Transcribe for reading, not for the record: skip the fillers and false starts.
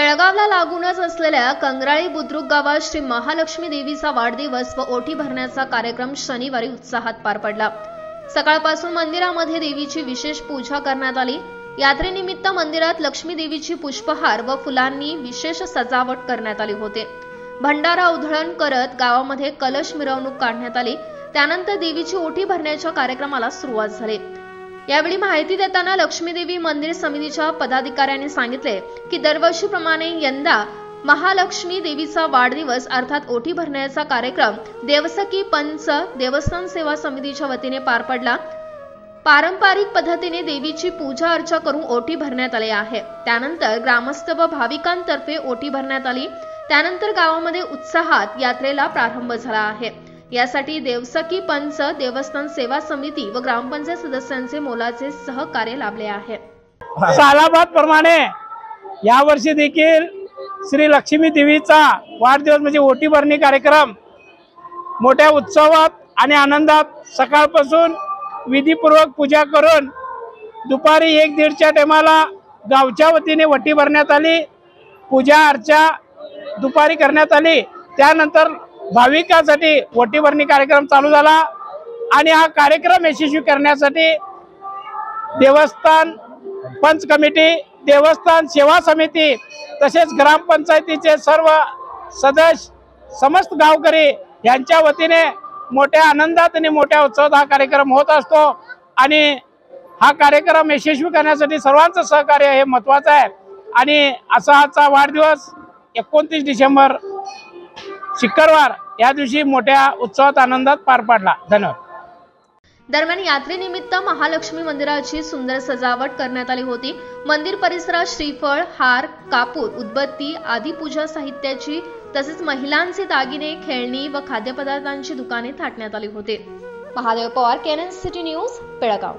बेळगावला लागूनच असलेल्या कंगराळी बुद्रुक गावात श्री महालक्ष्मी देवीचा वाढदिवस व ओटी भरण्याचा कार्यक्रम शनिवारी उत्साहात पार पडला। सकाळपासून मंदिरामध्ये देवीची विशेष पूजा करण्यात आली। यात्रेनिमित्त मंदिरात लक्ष्मी देवीची पुष्पहार व फुलांनी विशेष सजावट करण्यात आली होती। भंडारा उधळण करत गावामध्ये कलश मिरवणूक काढण्यात आली। त्यानंतर देवीची ओटी भरण्याच्या कार्यक्रमाला सुरुवात झाली। यावेळी माहिती देताना लक्ष्मी देवी मंदिर समितीच्या पदाधिकाऱ्यांनी सांगितले की दरवर्षीप्रमाणे यंदा महालक्ष्मी देवीचा वाढदिवस अर्थात ओटी भरण्याचा कार्यक्रम देवसखी पंच देवस्थान सेवा समितीच्या वतीने पार पडला। पारंपरिक पद्धतीने देवीची पूजा अर्चा करून ओटी भरण्यात आली आहे। त्यानंतर ग्रामस्थ व भाविकांतर्फे ओटी भरण्यात आली। त्यानंतर गावामध्ये उत्साहात यात्रेला प्रारंभ झाला आहे। यासाठी देवसखी पंच देवस्थान सेवा समिती व ग्रामपंचायत सदस्यांचे मोलाचे सहकार्य लाभले आहे। सालाबाद प्रमाणे यावर्षी देखील श्री लक्ष्मी देवीचा वाढदिवस म्हणजे ओटी भरणी कार्यक्रम मोठ्या उत्सवात आणि आनंदात सकाळपासून विधीपूर्वक पूजा करून दुपारी 1-1:30च्या टायमाला गावच्या वतीने ओटी भरण्यात आली। पूजा अर्चा दुपारी करण्यात आली। त्यानंतर भाविकांसाठी ओटी भरणी कार्यक्रम चालू झाला आणि हा कार्यक्रम यशस्वी करण्यासाठी देवस्थान पंच कमिटी देवस्थान सेवा समिती तसेच ग्रामपंचायतीचे सर्व सदस्य समस्त गावकरी यांच्या वतीने मोठ्या आनंदात आणि मोठ्या उत्सवात हा कार्यक्रम होत असतो आणि हा कार्यक्रम यशस्वी करण्यासाठी सर्वांचं सहकार्य हे महत्त्वाचं आहे। आणि असा आजचा वाढदिवस 29 डिसेंबर शुक्रवार या दिवशी मोठ्या उत्सवात आनंदात पार पडला। धन्यवाद। दरम्यान यात्रेनिमित्त महालक्ष्मी मंदिराची सुंदर सजावट करण्यात आली होती। मंदिर परिसरात श्रीफळ, हार, कापूर, उदबत्ती आदी पूजा साहित्याची तसेच महिलांचे दागिने, खेळणी व खाद्यपदार्थांची दुकाने थाटण्यात आली होती। महादेव पवार, केनन सिटी न्यूज, बेळगाव।